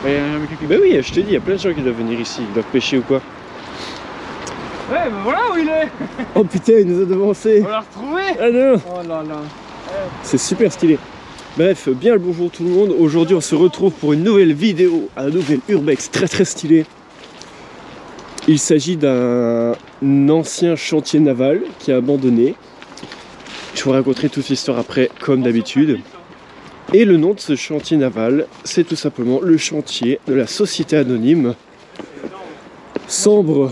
Bah oui, je te dis, il y a plein de gens qui doivent venir ici, ils doivent pêcher ou quoi. Ouais, bah voilà où il est. Oh putain, il nous a devancé. On l'a retrouvé. Ah non. Oh là là. C'est super stylé. Bref, bien le bonjour tout le monde. Aujourd'hui, on se retrouve pour une nouvelle vidéo, un nouvel urbex très stylé. Il s'agit d'un ancien chantier naval qui a abandonné. Je vous raconterai toute l'histoire après, comme d'habitude. Et le nom de ce chantier naval, c'est tout simplement le chantier de la société anonyme Sambre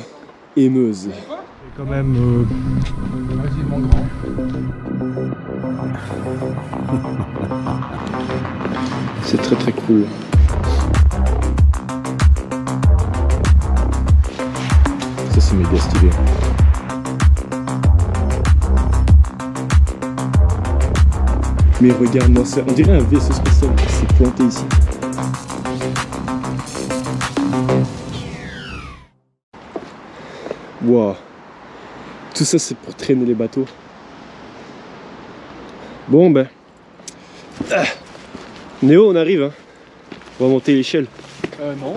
et Meuse. C'est quand même relativement grand. C'est très cool. Ça c'est méga stylé. Mais regarde-moi ça, on dirait un vaisseau spatial qui s'est planté ici. Waouh. Tout ça c'est pour traîner les bateaux. Bon ben... Ah. Néo, on arrive hein. On va monter l'échelle. Non.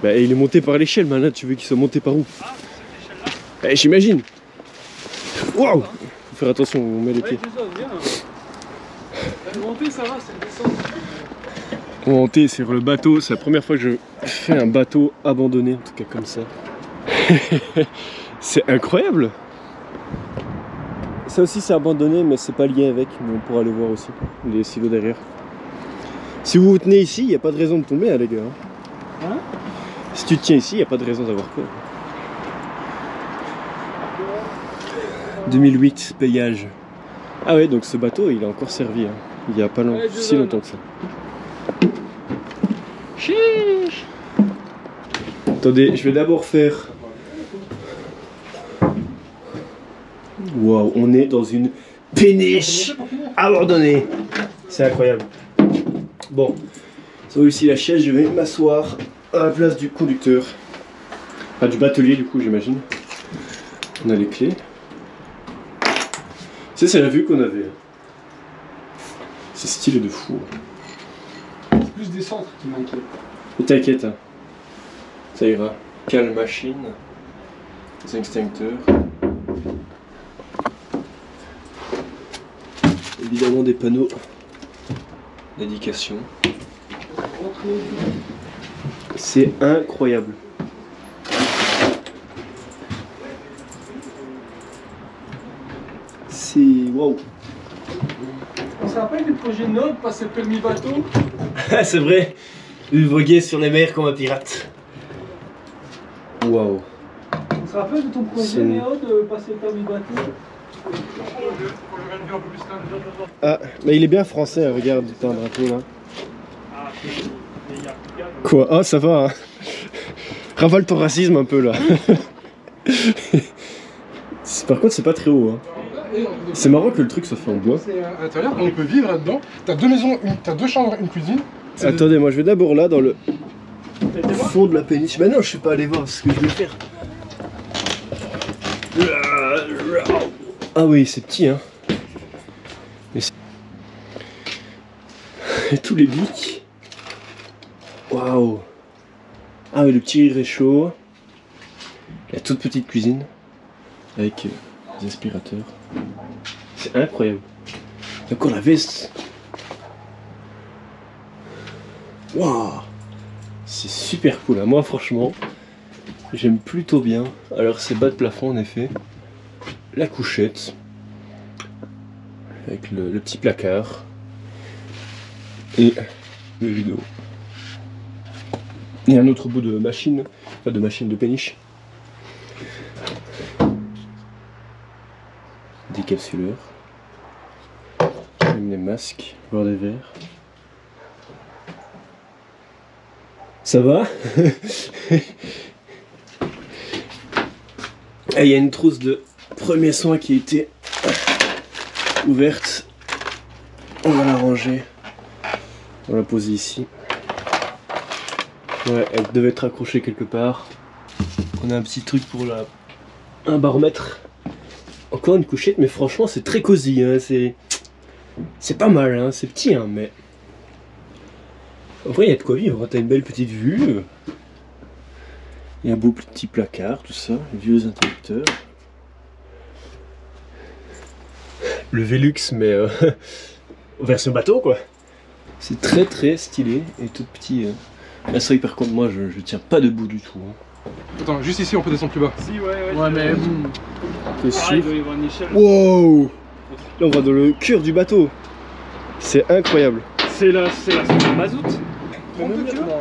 Bah il est monté par l'échelle, mais là tu veux qu'il soit monté par où? Ah, cette échelle-là. Bah j'imagine. Waouh. Faut faire attention, on met les pieds. Ouais, c'est ça, bien. Monter ça va, c'est descendre. Monter sur le bateau, c'est la première fois que je fais un bateau abandonné, en tout cas comme ça. C'est incroyable. Ça aussi c'est abandonné, mais c'est pas lié avec, mais on pourra aller voir aussi, les silos derrière. Si vous vous tenez ici, il n'y a pas de raison de tomber, hein, les gars. Hein? Si tu te tiens ici, il n'y a pas de raison d'avoir peur. 2008, payage. Ah ouais, donc ce bateau, il a encore servi, hein. Il n'y a pas si longtemps que ça. Chiche. Attendez, je vais d'abord faire... Waouh, on est dans une péniche abandonnée. C'est incroyable. Bon, ça va ici la chaise, je vais m'asseoir à la place du conducteur. Enfin, du batelier du coup, j'imagine. On a les clés. C'est la vue qu'on avait. C'est stylé de fou. C'est plus des centres qui m'inquiètent. Mais t'inquiète, hein. Ça ira. Calme machine. Les extincteurs. Évidemment des panneaux d'indication. C'est incroyable. C'est waouh. On se rappelle du projet Node, passer le permis bateau? C'est vrai. Voguer sur les mers comme un pirate. Waouh. On se rappelle de ton projet Node, passer le permis bateau? Ah, mais il est bien français, hein, regarde, t'as un drapeau là. Quoi? Ah, ça va, hein. Ravale ton racisme un peu là. Par contre, c'est pas très haut, hein. C'est marrant que le truc soit fait en bois. À l'intérieur, on peut vivre là-dedans. T'as deux maisons, t'as deux chambres, une cuisine. Attendez, moi je vais d'abord là dans le fond de la péniche. Bah non, je suis pas allé voir ce que je vais faire. Ah oui, c'est petit, hein. Et tous les lits. Waouh. Ah oui, le petit réchaud. La toute petite cuisine avec des aspirateurs. C'est incroyable. Encore la veste. Waouh. C'est super cool, hein. Moi franchement, j'aime plutôt bien. Alors c'est bas de plafond en effet. La couchette. Avec le petit placard. Et le rideau. Et un autre bout de machine. Enfin de machine de péniche. Décapsuleur. Même les masques, voir des verres. Ça va? Il y a une trousse de premiers soins qui a été ouverte. On va la ranger. On va la poser ici. Ouais, elle devait être accrochée quelque part. On a un petit truc pour un baromètre. Encore une couchette, mais franchement c'est très cosy, hein. C'est pas mal, hein. C'est petit, hein, mais En vrai, il y a de quoi vivre, t'as une belle petite vue. Il y a un beau petit placard, tout ça, vieux interrupteurs. Le Velux, mais version bateau quoi. C'est très très stylé et tout petit. Là, c'est vrai que par contre, moi je tiens pas debout du tout. Hein. Attends, juste ici, on peut descendre plus bas. Si, ouais, Ouais, mais T'es sûr? Il doit y avoir une échelle. Wow! Là, on va dans le cœur du bateau. C'est incroyable. C'est la sonde mazout. 32 kilos. Non,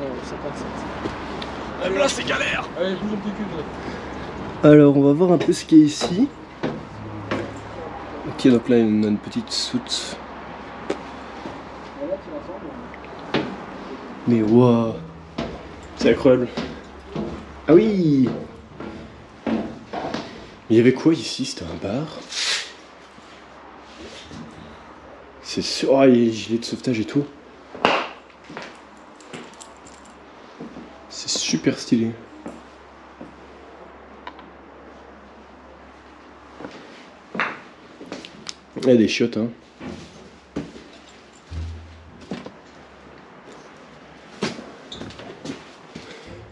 57. Là, c'est galère! Allez, bouge un petit cul. Alors, on va voir un peu ce qu'il y a ici. Ok, donc là, on a une petite soute. Mais waouh! C'est incroyable. Ah oui! Il y avait quoi ici? C'était un bar. C'est sûr. Oh, il y a les gilets de sauvetage et tout. C'est super stylé. Il y a des chiottes, hein.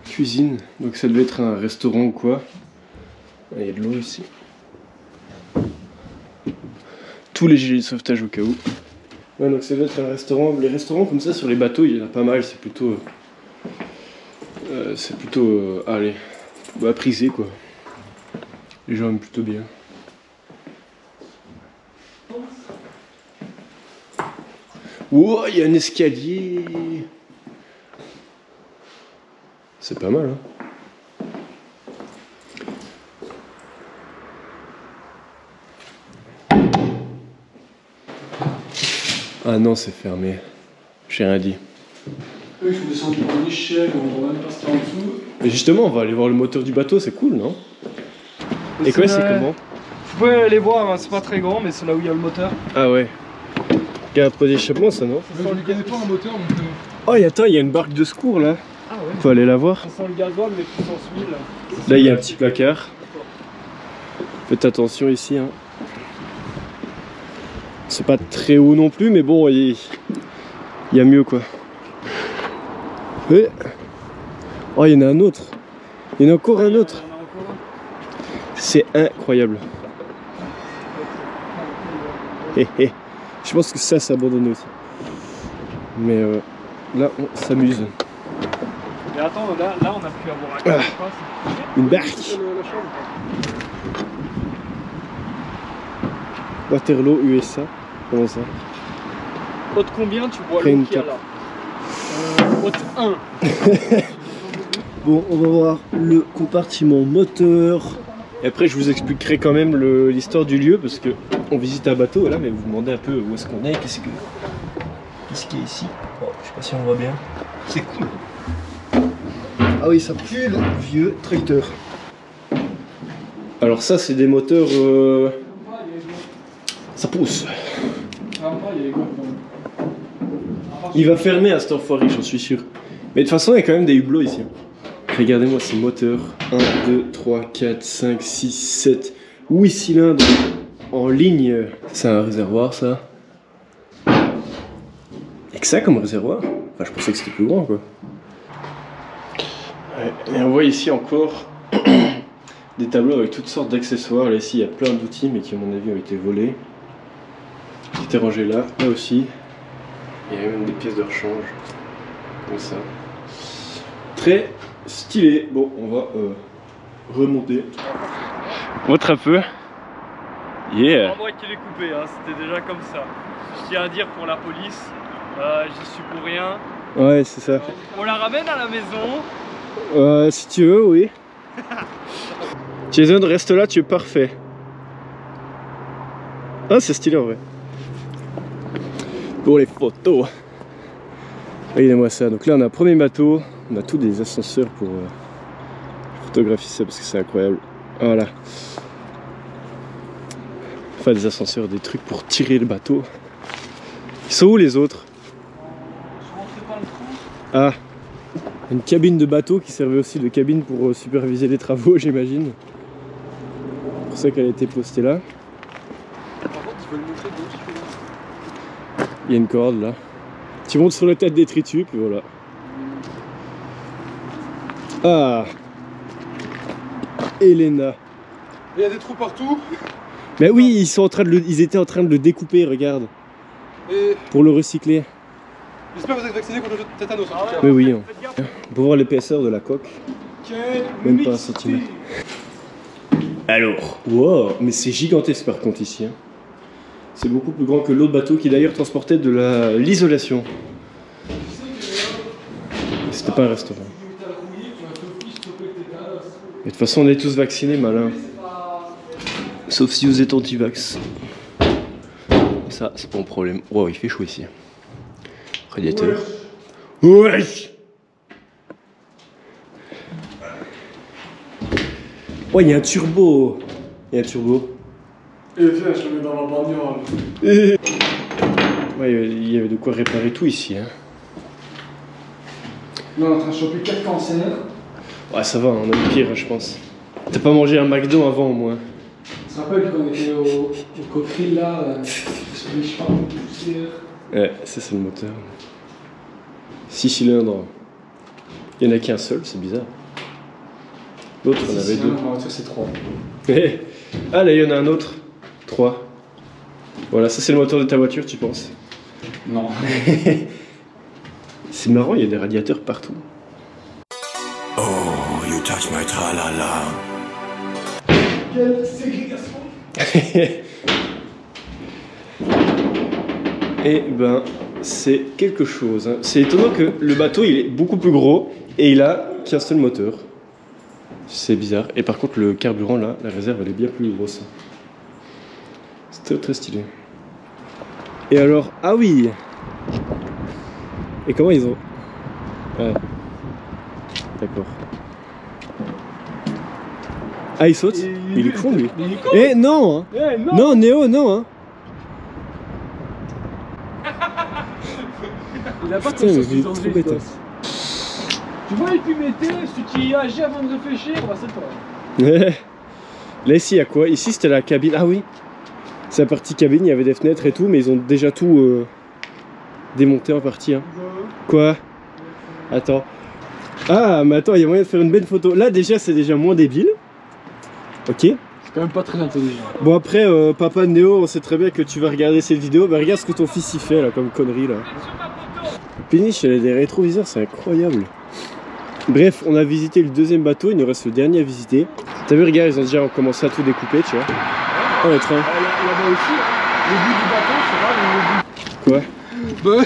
Cuisine, donc ça devait être un restaurant ou quoi. Il y a de l'eau ici. Tous les gilets de sauvetage au cas où. Ouais, donc ça devait être un restaurant. Les restaurants comme ça sur les bateaux, il y en a pas mal. C'est plutôt, allez, bah, prisé quoi. Les gens aiment plutôt bien. Wow, il y a un escalier. C'est pas mal, hein. Ah non, c'est fermé. J'ai rien dit. Oui, il faut descendre par une échelle, on va même passer en dessous. Mais justement, on va aller voir le moteur du bateau, c'est cool, non? Et quoi, c'est comment? Vous pouvez aller voir, hein, c'est pas très grand, mais c'est là où il y a le moteur. Ah ouais. Il y a un pot d'échappement, ça, non? Je ne connais pas un moteur, donc. Oh, et attends, il y a une barque de secours là. Ah ouais. Faut aller la voir. Ça sent le gasoil, mais puissance 1000. Là, il y a un petit placard. Faites attention ici, hein. C'est pas très haut non plus, mais bon, il y a mieux quoi. Et... oh, il y en a un autre. Il y en a encore un autre. C'est incroyable. Hé hé. Je pense que ça, c'est abandonné aussi. Mais là, on s'amuse. Mais attends, là on a pu avoir un cas, Une barque. Waterloo, USA. Comment ça? Haute combien tu bois Près l'eau une qu'il y a là? Haute 1. Bon, on va voir le compartiment moteur. Et après, je vous expliquerai quand même l'histoire du lieu parce que on visite un bateau là, mais vous vous demandez un peu où est-ce qu'on est, qu'est-ce qu'il y a ici. Oh, je sais pas si on voit bien. C'est cool. Ah oui, ça pue le vieux tracteur. Alors ça, c'est des moteurs. Ça pousse. Il va fermer à cet enfoiré, j'en suis sûr. Mais de toute façon, il y a quand même des hublots ici. Regardez-moi ces moteurs. 1, 2, 3, 4, 5, 6, 7, 8 cylindres en ligne. C'est un réservoir, ça. Et que ça comme réservoir? Enfin, je pensais que c'était plus grand, quoi. Ouais, et on voit ici encore des tableaux avec toutes sortes d'accessoires. Là, ici, il y a plein d'outils, mais qui, à mon avis, ont été volés. Qui étaient rangés là. Là aussi. Il y a même des pièces de rechange. Comme ça. Très stylé. Bon, on va remonter. Montre un peu. Yeah. C'est pas moi qui l'ai coupé, hein, c'était déjà comme ça. Je tiens à dire pour la police, j'y suis pour rien. Ouais, c'est ça. On la ramène à la maison. Si tu veux, oui. Jason, reste là, tu es parfait. Ah, c'est stylé en vrai. Pour les photos. Regardez-moi ça. Donc là, on a un premier bateau. On a tous des ascenseurs pour photographier ça parce que c'est incroyable. Voilà. Enfin, des ascenseurs, des trucs pour tirer le bateau. Ils sont où les autres? Ah, une cabine de bateau qui servait aussi de cabine pour superviser les travaux, j'imagine. C'est pour ça qu'elle a été postée là. Par contre, tu peux le montrer d'où tu fais. Il y a une corde là. Tu montes sur la tête détritus, puis voilà. Ah, Elena. Il y a des trous partout. Mais oui, ils étaient en train de le découper, regarde. Et Pour le recycler. j'espère que vous êtes vacciné contre le tétanos. En tout cas. Mais oui, hein. On peut voir l'épaisseur de la coque. Même pas un centimètre. Alors, wow, mais c'est gigantesque par contre ici. Hein. C'est beaucoup plus grand que l'autre bateau qui d'ailleurs transportait de l'isolation. C'était pas un restaurant. Mais de toute façon, on est tous vaccinés, malin. Sauf si vous êtes anti-vax. Ça, c'est pas un problème. Wow, il fait chaud ici. Radiateur. Wesh! Oh, il y a un turbo. Il y a un turbo. Et viens, je le mets dans ma bagnole. Ouais, il y avait de quoi réparer tout ici. Hein. Là, on est en train de choper 4 cancers. Ouais, ça va, on a le pire, je pense. T'as pas mangé un McDo avant, au moins? Tu te rappelles quand on était au coqueril là, sur les chemins de poussière. Ouais, ça c'est le moteur. 6 cylindres. Il y en a qu'un seul, c'est bizarre. L'autre, on avait 2. Ma voiture, c'est 3. Ah, là, il y en a un autre. 3. Voilà, ça c'est le moteur de ta voiture, tu penses? Non. C'est marrant, il y a des radiateurs partout. Oh, you touch my tra-la-la. Quelle ségrégation. Eh ben, c'est quelque chose. Hein. C'est étonnant que le bateau, il est beaucoup plus gros et il a qu'un seul moteur. C'est bizarre. Et par contre, le carburant, là, la réserve, elle est bien plus grosse. C'est très très stylé. Et alors, ah oui. Et comment ils ont... Ouais. D'accord. Ah, il saute? Il est con, lui. Eh, non hein. Eh, non. Non, Néo, non hein. Il a pas Putain, mais vous êtes trop bête. Tu vois, il mettait, si tu agis avant de réfléchir, bah c'est toi. Là, ici, il y a quoi? Ici, c'était la cabine. Ah oui. C'est la partie cabine, il y avait des fenêtres et tout, mais ils ont déjà tout démonté en partie. Hein. Quoi? Attends. Ah, mais attends, il y a moyen de faire une belle photo. Là, déjà, c'est déjà moins débile. Ok. C'est quand même pas très intelligent. Bon, après, papa Néo, on sait très bien que tu vas regarder cette vidéo. Bah, regarde ce que ton fils y fait, là, comme connerie, là. Péniche, elle a des rétroviseurs, c'est incroyable. Bref, on a visité le deuxième bateau, il nous reste le dernier à visiter. T'as vu, regarde, ils ont déjà commencé à tout découper, tu vois. Oh, le train. Là-bas aussi, le bout du bateau, c'est là, le bout. Quoi? Bah.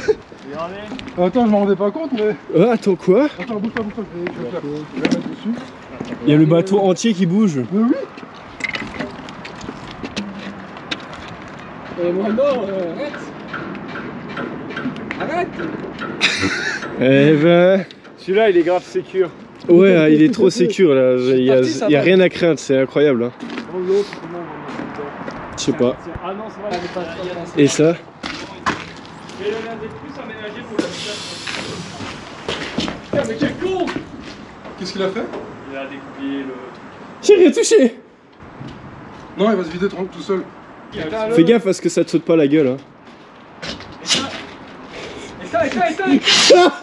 Attends, je m'en rendais pas compte, mais. Attends, quoi? Attends, bouge pas, je vais faire. Je vais mettre dessus. Il y a le bateau entier qui bouge. Mais oui. Et moi, non, arrête. Eh ben. Celui-là, il est grave sécure. Ouais, il est trop sécure là. Il y a rien à craindre, c'est incroyable. Hein. L'autre, comment on va mettre dedans? Je sais pas. Ah non, c'est vrai, il est pas. Et ça? Mais il a l'air d'être plus aménagé pour l'habitation. Putain, mais quel con! Qu'est-ce qu'il a fait? Il a découpé le truc. J'ai rien touché. Non, il va se vider tout seul. Fais gaffe parce que ça te saute pas la gueule. Hein. Et ça.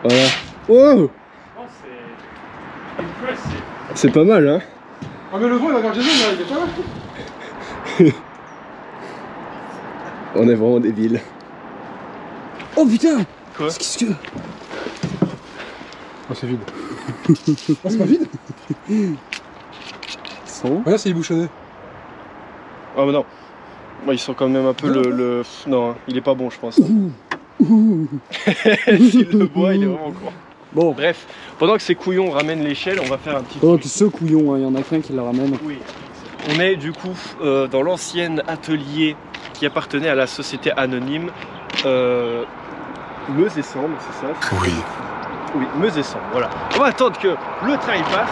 Voilà. Wow! Non, c'est impressive. C'est pas mal, hein? Ah, mais le vent, il va garder le là, il est pas là. On est vraiment débiles. Oh putain! Quoi? Qu'est-ce que... Ah, c'est vide. Ah, c'est pas vide? Regarde, c'est bouchonné. Ah bah non. Moi, ils sont quand même un peu le... Non, hein, il est pas bon, je pense. S'il le boit, il est vraiment con. Bon, bref, pendant que ces couillons ramènent l'échelle, on va faire un petit Pendant truc. que ce couillon, il y en a qu'un qui la ramène. Oui. On est du coup dans l'ancien atelier qui appartenait à la société anonyme Meuse et Sambre, c'est ça? Oui. Oui, Meuse et Sambre, voilà. On va attendre que le train il passe.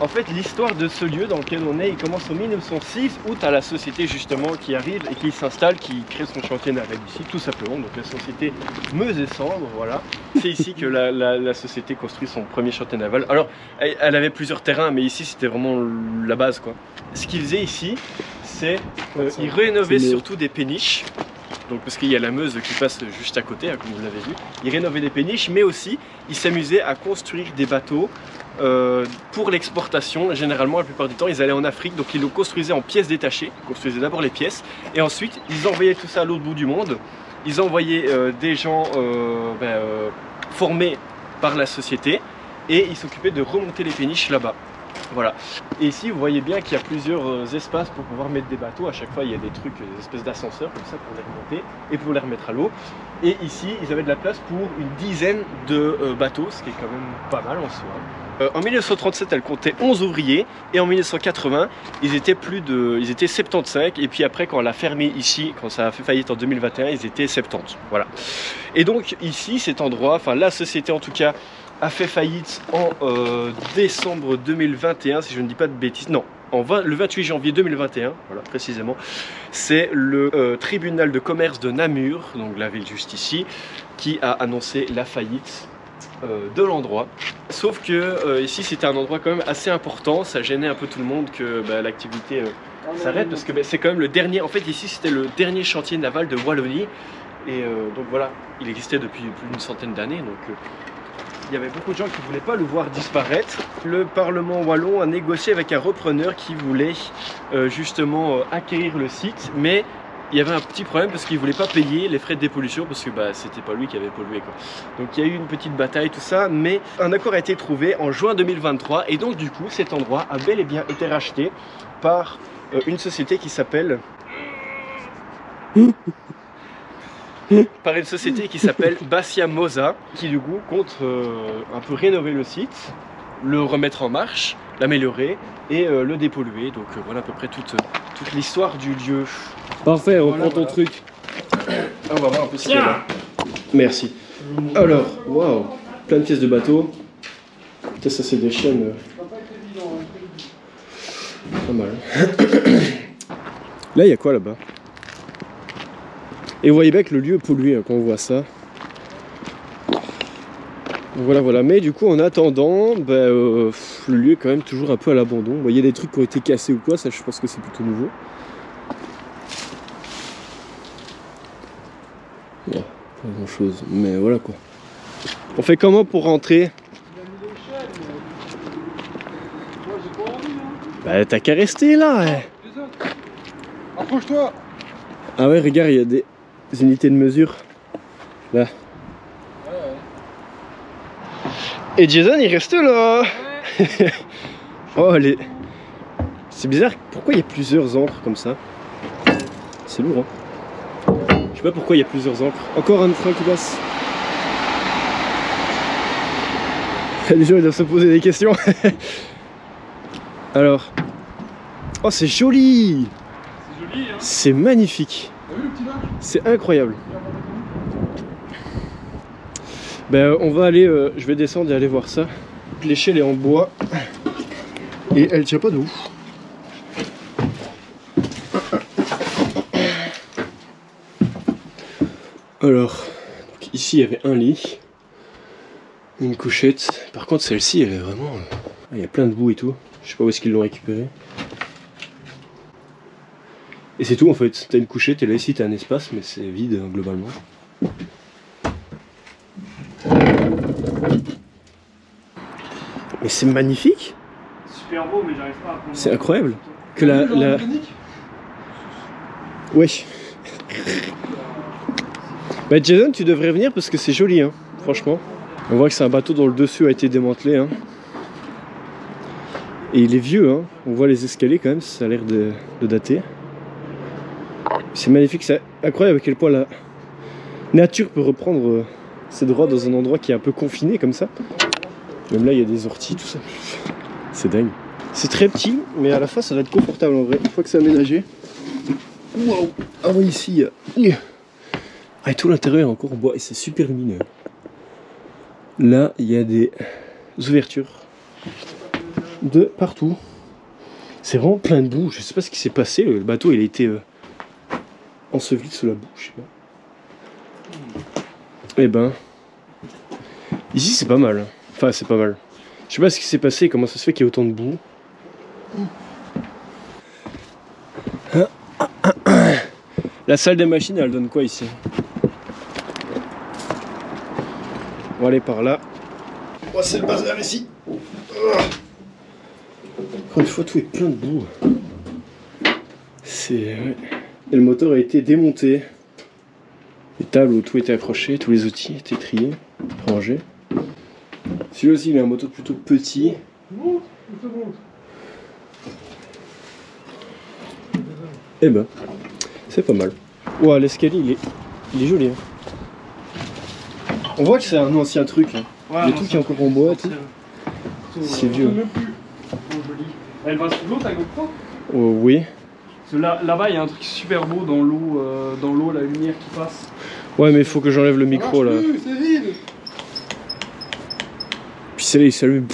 En fait, l'histoire de ce lieu dans lequel on est, il commence en 1906, où tu as la société justement qui arrive et qui s'installe, qui crée son chantier naval ici, tout simplement. Donc la société Meuse et Sambre, voilà. C'est ici que la société construit son premier chantier naval. Alors, elle avait plusieurs terrains, mais ici c'était vraiment la base, quoi. Ce qu'ils faisaient ici, c'est ils rénovaient surtout des péniches. donc parce qu'il y a la Meuse qui passe juste à côté, hein, comme vous l'avez vu. Ils rénovaient des péniches, mais aussi ils s'amusaient à construire des bateaux pour l'exportation. Généralement, la plupart du temps, ils allaient en Afrique, donc ils le construisaient en pièces détachées. Ils construisaient d'abord les pièces, et ensuite ils envoyaient tout ça à l'autre bout du monde. Ils envoyaient des gens formés par la société, et ils s'occupaient de remonter les péniches là-bas. Voilà. Et ici, vous voyez bien qu'il y a plusieurs espaces pour pouvoir mettre des bateaux. À chaque fois, il y a des trucs, des espèces d'ascenseurs comme ça pour les remonter et pour les remettre à l'eau. Et ici, ils avaient de la place pour une dizaine de bateaux, ce qui est quand même pas mal en soi. En 1937, elle comptait 11 ouvriers, et en 1980, ils étaient 75. Et puis après, quand elle a fermé ici, quand ça a fait faillite en 2021, ils étaient 70. Voilà. Et donc ici, cet endroit, enfin la société en tout cas, a fait faillite en décembre 2021, si je ne dis pas de bêtises. Non, le 28 janvier 2021, voilà précisément. C'est le tribunal de commerce de Namur, donc la ville juste ici, qui a annoncé la faillite de l'endroit. Sauf que ici c'était un endroit quand même assez important, ça gênait un peu tout le monde que l'activité s'arrête, parce que c'est quand même le dernier, en fait ici c'était le dernier chantier naval de Wallonie, et donc voilà, il existait depuis plus d'une centaine d'années, donc il y avait beaucoup de gens qui ne voulaient pas le voir disparaître. Le Parlement wallon a négocié avec un repreneur qui voulait justement acquérir le site, mais il y avait un petit problème parce qu'il ne voulait pas payer les frais de dépollution, parce que c'était pas lui qui avait pollué, quoi. Donc il y a eu une petite bataille, tout ça, mais un accord a été trouvé en juin 2023, et donc du coup cet endroit a bel et bien été racheté par une société qui s'appelle Basia Mosa, qui du coup compte un peu rénover le site, le remettre en marche, l'améliorer et le dépolluer. Donc voilà à peu près toute l'histoire du lieu. Parfait, reprends ton truc. On va voir un peu ce qu'il y a là. Merci. Alors, waouh, plein de pièces de bateau. Putain, ça c'est des chaînes. Pas mal. Là, il y a quoi là-bas? Et vous voyez bien que le lieu est pollué quand on voit ça. Voilà, voilà. Mais du coup, en attendant, le lieu est quand même toujours un peu à l'abandon. Bon, il y a des trucs qui ont été cassés ou quoi, ça je pense que c'est plutôt nouveau. Ouais, pas grand chose, mais voilà quoi. On fait comment pour rentrer? Bah t'as qu'à rester là. Approche-toi. Ah ouais, regarde, il y a des unités de mesure là. Et Jason il reste là. Ouais. Oh c'est bizarre, pourquoi il y a plusieurs encres comme ça? C'est lourd hein. Je sais pas pourquoi il y a plusieurs encres. Encore un train qui passe. Les gens ils doivent se poser des questions. Alors. Oh c'est joli. C'est joli hein. C'est magnifique. C'est incroyable. Ben on va aller, je vais descendre et aller voir ça. L'échelle est en bois et elle tient pas de ouf. Alors, donc ici il y avait un lit, une couchette. Par contre celle-ci elle est vraiment, il y a plein de boue et tout. Je sais pas où est-ce qu'ils l'ont récupéré. Et c'est tout en fait. T'as une couchette et là ici t'as un espace, mais c'est vide globalement. Mais c'est magnifique. Super beau, mais j'arrive pas à prendre. C'est incroyable. Que la... Wesh. Bah Jason, tu devrais venir parce que c'est joli hein, franchement. On voit que c'est un bateau dont le dessus a été démantelé hein. Et il est vieux hein. On voit les escaliers quand même, ça a l'air de dater. C'est magnifique, c'est incroyable à quel point la nature peut reprendre ses droits dans un endroit qui est un peu confiné comme ça. Même là il y a des orties, tout ça. C'est dingue. C'est très petit, mais à la fois ça doit être confortable en vrai, une fois que c'est aménagé. Waouh. Ah oui, ici, et tout l'intérieur est encore en bois et c'est super lumineux. Là il y a des ouvertures de partout. C'est vraiment plein de boue, je sais pas ce qui s'est passé, le bateau il a été enseveli sous la boue, je sais pas. Et ben, ici c'est pas mal, enfin c'est pas mal. Je sais pas ce qui s'est passé, comment ça se fait qu'il y ait autant de boue. La salle des machines, elle donne quoi ici? On va aller par là. Oh, c'est le bazar ici. Encore une fois, tout est plein de boue. Et le moteur a été démonté. Les tables où tout était accroché, tous les outils étaient triés, rangés. Celui-là aussi, il a un moteur plutôt petit. Eh ben, c'est pas mal. Ouah, l'escalier, il est joli. Hein. On voit que c'est un ancien truc. Hein. Ouais, le truc qui est encore en bois. C'est vieux. Elle va sous l'eau ta GoPro? Oh, oui. Là-bas, il y a un truc super beau dans l'eau, la lumière qui passe. Ouais, mais il faut que j'enlève le micro là. C'est vide. Puis celle-là, il s'allume.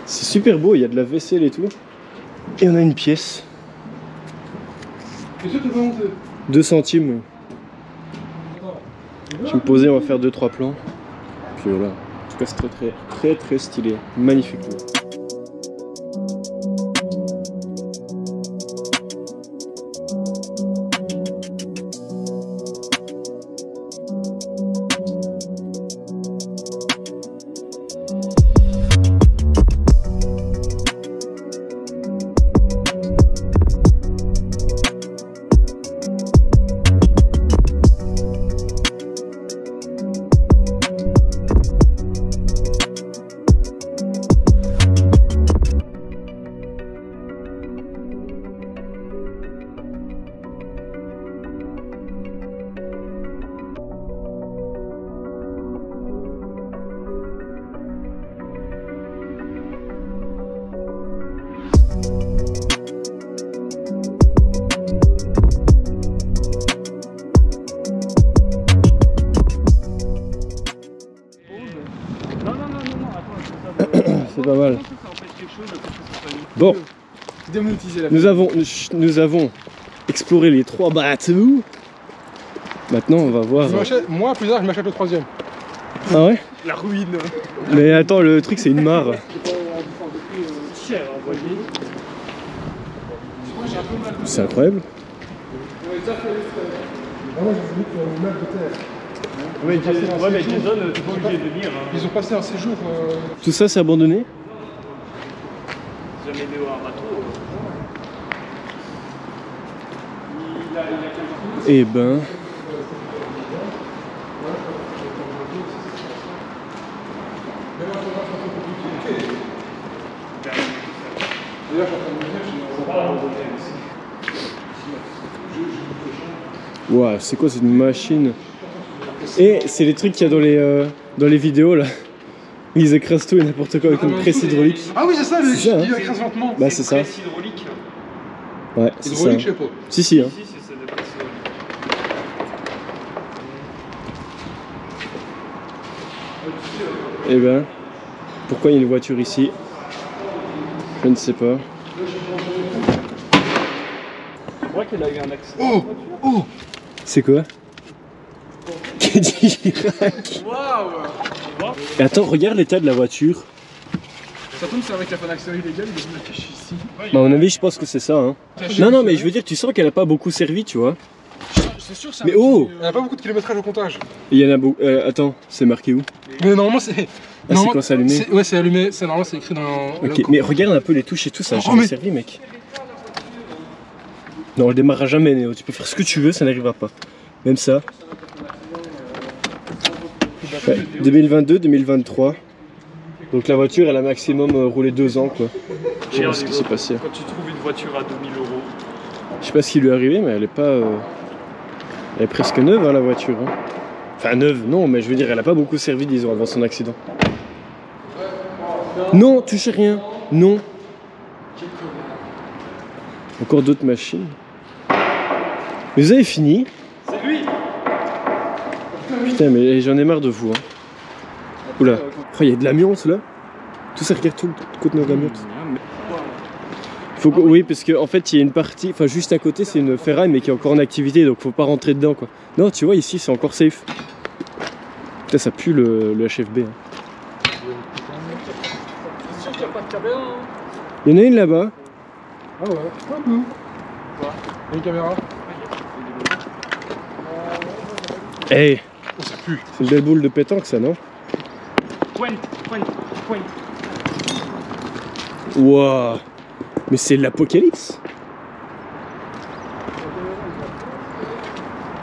C'est super beau, il y a de la vaisselle et tout. Et on a une pièce. Qu'est-ce que tu veux monter? 2 centimes. Je vais me poser, on va faire 2-3 plans. Puis voilà. En tout cas, c'est très stylé. Magnifique. C'est pas mal. Bon, nous avons exploré les 3 bateaux. Maintenant, on va voir. Moi, plus tard, je m'achète le 3e. Ah ouais? La ruine. Mais attends, le truc, c'est une mare. C'est incroyable. Ouais, mais Jason, t'es pas obligé de lire. Ils ont passé un séjour. Tout ça, c'est abandonné? Jamais né un bateau. Eh ben. Ouah, c'est quoi cette machine? Et c'est les trucs qu'il y a dans les vidéos là. Ils écrasent tout et n'importe quoi avec une presse hydraulique. Ah oui, c'est ça, C'est ça, hein. il écrase lentement. Bah c'est ça. Presse hydraulique. Ouais, c'est ça. Hydraulique, je sais pas. Si, hein. Si, c'est des presses hydrauliques. Eh ben, pourquoi il y a une voiture ici? Je ne sais pas. Je crois qu'il a eu un accident. Oh! C'est quoi? Cadillac. Waouh! Et attends, regarde l'état de la voiture. Ça tombe, c'est avec la fin d'accès illégale, il est affiché ici. Bah, à mon avis, je pense que c'est ça. Hein. Non, mais je veux dire, tu sens qu'elle a pas beaucoup servi, tu vois. C'est sûr, Mais oh! Elle a pas beaucoup de kilométrage au comptage. Il y en a beaucoup. Attends, c'est marqué où? Mais normalement, c'est. Ah, c'est quand c'est allumé? Ouais, c'est allumé. Normalement, c'est écrit dans. Ok, mais regarde un peu les touches et tout, ça a Oh, jamais mais- servi, mec. Non, on le démarrera jamais, Néo. Tu peux faire ce que tu veux, ça n'arrivera pas. Même ça. Ouais, 2022, 2023. Donc la voiture, elle a maximum roulé 2 ans, quoi. Je sais pas ce qui s'est passé. Quand tu trouves une voiture à 2000 €. Je sais pas ce qui lui est arrivé, mais elle est pas. Elle est presque neuve, hein, la voiture. Hein. Enfin, neuve, non, mais je veux dire, elle a pas beaucoup servi, disons, avant son accident. Non, touchez rien. Non. Encore d'autres machines. Mais vous avez fini? C'est lui! Putain, mais j'en ai marre de vous. Hein. Oula. Oh, il y a de l'amiante là. Tout ça, regarde tout le côté de l'amiante. Faut que, oui, parce qu'en fait, il y a une partie, enfin juste à côté, c'est une ferraille, mais qui est encore en activité, donc faut pas rentrer dedans, quoi. Non, tu vois, ici, c'est encore safe. Putain, ça pue le HFB. Hein. C'est sûr qu'il n'y a pas de cabane. Il y en a une là-bas. Ah ouais, un peu. Quoi? Il y a une caméra. Hey, Oh, ça pue. c'est une belle boule de pétanque ça, non? Point. Waouh. Mais c'est l'apocalypse.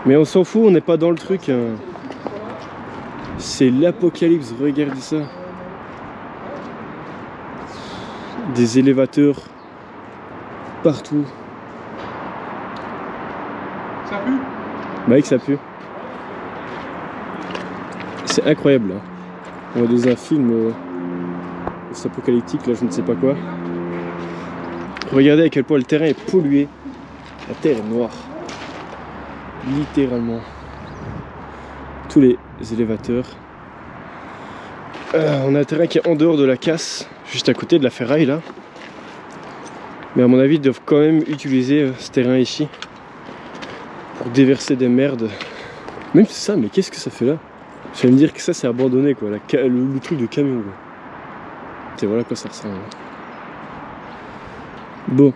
Mais on s'en fout, on n'est pas dans le truc. Hein. C'est l'apocalypse, regardez ça. Des élévateurs partout. Ça pue. Bah que ça pue. C'est incroyable là. On est dans un film apocalyptique là, je ne sais pas quoi. Regardez à quel point le terrain est pollué. La terre est noire. Littéralement. Tous les élévateurs. On a un terrain qui est en dehors de la casse, juste à côté de la ferraille là. Mais à mon avis, ils doivent quand même utiliser ce terrain ici pour déverser des merdes. Même ça, mais qu'est-ce que ça fait là? Je vais me dire que ça c'est abandonné quoi, le truc de camion quoi. Et voilà à quoi ça ressemble. Bon.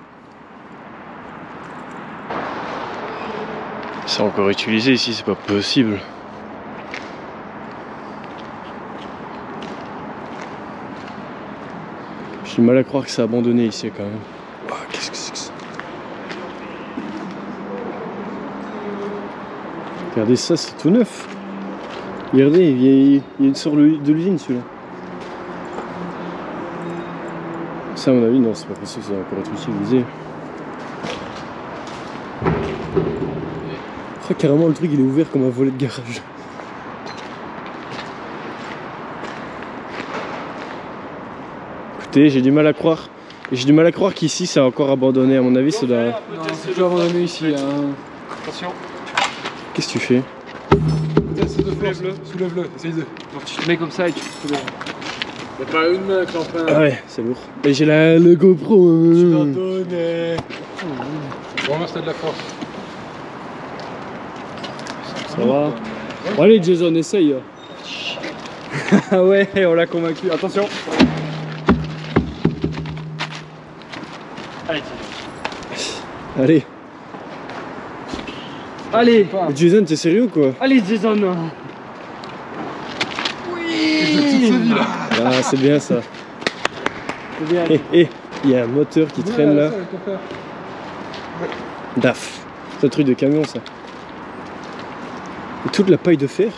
C'est encore utilisé ici, c'est pas possible. J'ai du mal à croire que c'est abandonné ici quand même. Oh, qu'est-ce que c'est que ça? Regardez ça, c'est tout neuf. Regardez, il y a une sorte de l'usine celui-là. Ça à mon avis, non, c'est pas possible, ça va encore être utilisé. Oh, carrément le truc il est ouvert comme un volet de garage. Écoutez, j'ai du mal à croire. J'ai du mal à croire qu'ici c'est encore abandonné, à mon avis ça doit... Non, c'est plus abandonné ici. Hein. Attention. Qu'est-ce que tu fais? Teste de force. Soulève-le, essaye de. Donc tu te mets comme ça et tu te soulèves. Y'a pas une main qui est en train. Ah ouais, c'est lourd. Et j'ai le GoPro. Tu t'en donnais. Bon, moi c'était de la force. Ça va. Bon, allez Jason, essaye. Ah ouais, on l'a convaincu. Attention. Allez. Allez. Allez. Jason, t'es sérieux ou quoi? Allez Jason. Ah, c'est bien ça. C'est bien. Il y a un moteur qui traîne là. Daf. C'est un truc de camion ça. Et toute la paille de fer.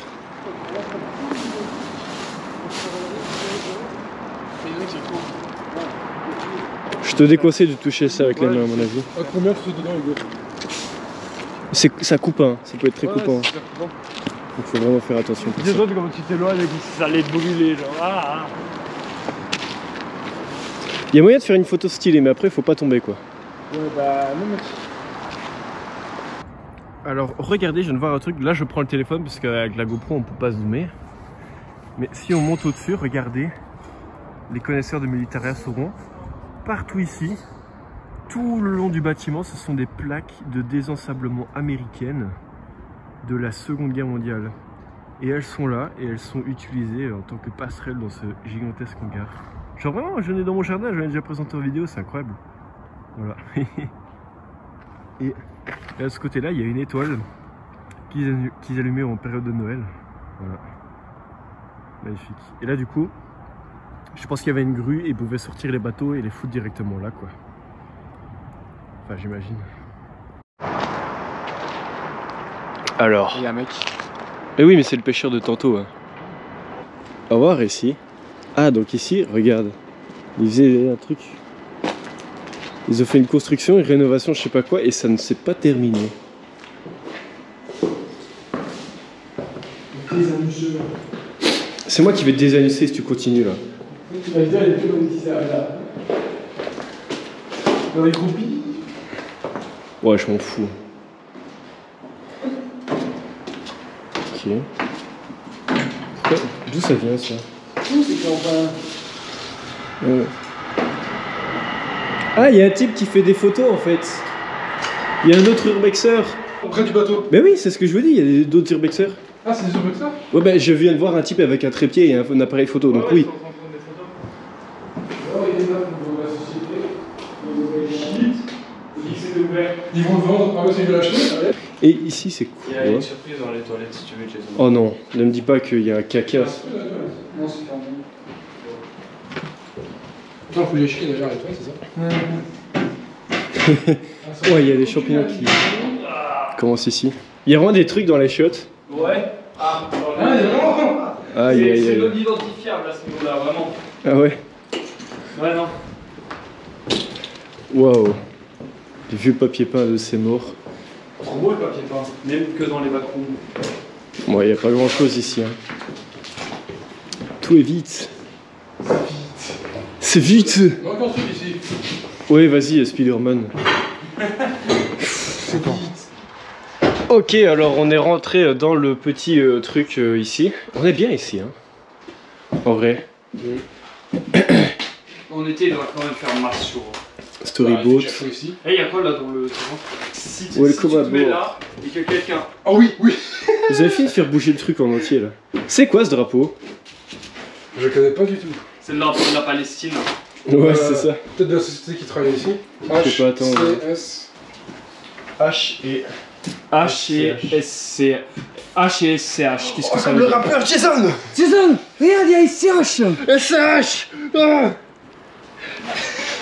Je te déconseille de toucher ça avec les mains à mon avis. À combien tu fais dedans, Hugo? Ça coupe, hein. Ça peut être très coupant. Ouais, c'est bon. Donc faut vraiment faire attention pour ça. Jason, comment tu t'éloignes, ça allait te brûler, genre. Ah. Il y a moyen de faire une photo stylée, mais après faut pas tomber quoi. Ouais, bah non, mais. Alors regardez, je viens de voir un truc. Là je prends le téléphone parce qu'avec la GoPro on peut pas zoomer. Mais si on monte au-dessus, regardez, les connaisseurs de Militaria sauront. Partout ici, tout le long du bâtiment, ce sont des plaques de désensablement américaines de la Seconde Guerre mondiale. Et elles sont là et elles sont utilisées en tant que passerelle dans ce gigantesque hangar. Genre vraiment, je l'ai dans mon jardin, je l'ai déjà présenté en vidéo, c'est incroyable. Voilà. Et à ce côté-là, il y a une étoile qu'ils allumaient en période de Noël. Voilà. Magnifique. Et là, du coup, je pense qu'il y avait une grue et ils pouvaient sortir les bateaux et les foutre directement là, quoi. Enfin, j'imagine. Alors. Il y a un mec. Eh oui, mais c'est le pêcheur de tantôt. Hein. On va voir ici. Ah, donc ici, regarde. Ils faisaient un truc. Ils ont fait une construction, une rénovation, je sais pas quoi, et ça ne s'est pas terminé. C'est moi qui vais te désannuser si tu continues là. Tu vas dire, il est plus comme si ça là. Dans les groupies. Ouais, je m'en fous. Ok. D'où ça vient ça? C'est quand Ah, il y a un type qui fait des photos en fait. Il y a un autre urbexeur. Près du bateau. Ben oui, c'est ce que je vous dis, il y a d'autres urbexeurs. Ah, c'est des urbexeurs? Ouais, ben je viens de voir un type avec un trépied et un appareil photo, donc oui. Alors, il est là pour la société. Ils vont le vendre, ah ouais, c'est de l'acheter. Et ici, c'est Il y a une quoi? surprise dans les toilettes si tu veux, Jason. Oh non, ne me dis pas qu'il y a un caca. Non, c'est fermé. Attends, faut les chier déjà, les toilettes, c'est ça? Ouais, il y a des champignons qui commencent ici. Il y a vraiment des trucs dans les chiottes. Ouais. Ah, Aïe, aïe, c'est aïe. non identifiable à ce niveau-là, vraiment. Ah ouais? Ouais, non. Waouh. Du vieux papier peint de ces morts. Trop beau le papier peint, même que dans les backrooms. Bon, il n'y a pas grand chose ici. Hein. Tout est vite. C'est vite. Il y a encore un truc ici. Ouais, vas-y, Spider-Man. C'est vite. Ok, alors on est rentré dans le petit truc ici. On est bien ici, hein. En vrai. On était, il doit quand même faire marche sur. Storyboat. Ici. Eh, il y a quoi là dans le terrain? Si tu Welcome te mets aboard. là et que quelqu'un. Ah oui, oui. Vous avez fini de faire bouger le truc en entier là. C'est quoi ce drapeau? Je connais pas du tout. C'est le drapeau de la Palestine. Ouais, c'est ça. Peut-être de la société qui travaille ici. Je sais pas, attends. HCS. H et H-E-S-C. H-E-S-C-H. Qu'est-ce que ça veut le dire? rappeur Jason. Jason! Regarde, il y a SCH! SH.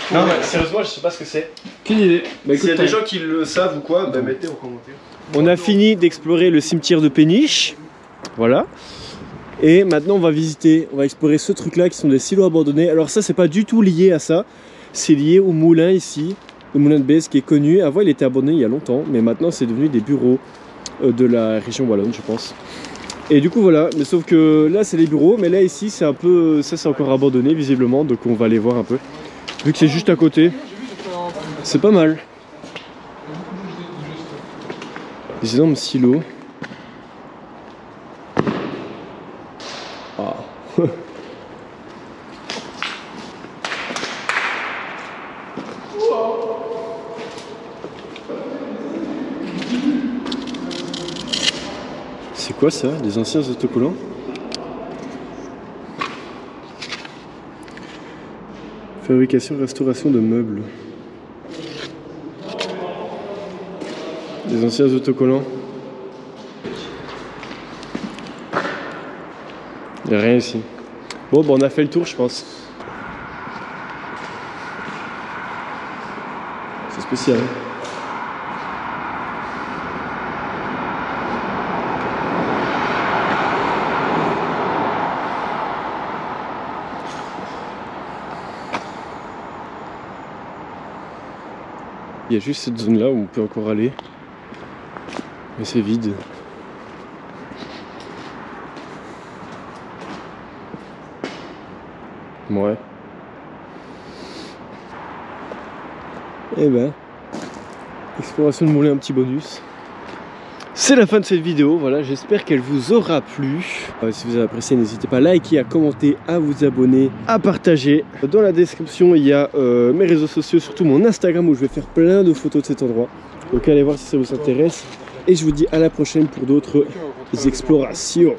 Non mais sérieusement, je sais pas ce que c'est. Quelle idée? Bah S'il y a écoute, des gens qui le savent ou quoi, bah mettez en commentaire. On a fini d'explorer le cimetière de Péniche. Voilà. Et maintenant on va visiter, on va explorer ce truc là qui sont des silos abandonnés. Alors ça c'est pas du tout lié à ça. C'est lié au moulin ici. Le moulin de Bèze qui est connu. Avant il était abandonné il y a longtemps. Mais maintenant c'est devenu des bureaux de la région wallonne je pense. Et du coup voilà. Mais sauf que là c'est les bureaux. Mais là ici c'est un peu... Ça c'est encore abandonné visiblement. Donc on va aller voir un peu. Vu que c'est juste à côté. C'est pas mal. Des énormes silos. Ah. C'est quoi ça? Des anciens autocollants? Fabrication, restauration de meubles. Des anciens autocollants. Il n'y a rien ici. Bon, on a fait le tour, je pense. C'est spécial. Hein. Il y a juste cette zone là où on peut encore aller. Mais c'est vide. Ouais. Et ben, exploration de moulin, un petit bonus. C'est la fin de cette vidéo, voilà, j'espère qu'elle vous aura plu. Si vous avez apprécié, n'hésitez pas à liker, à commenter, à vous abonner, à partager. Dans la description, il y a mes réseaux sociaux, surtout mon Instagram où je vais faire plein de photos de cet endroit. Donc allez voir si ça vous intéresse. Et je vous dis à la prochaine pour d'autres explorations.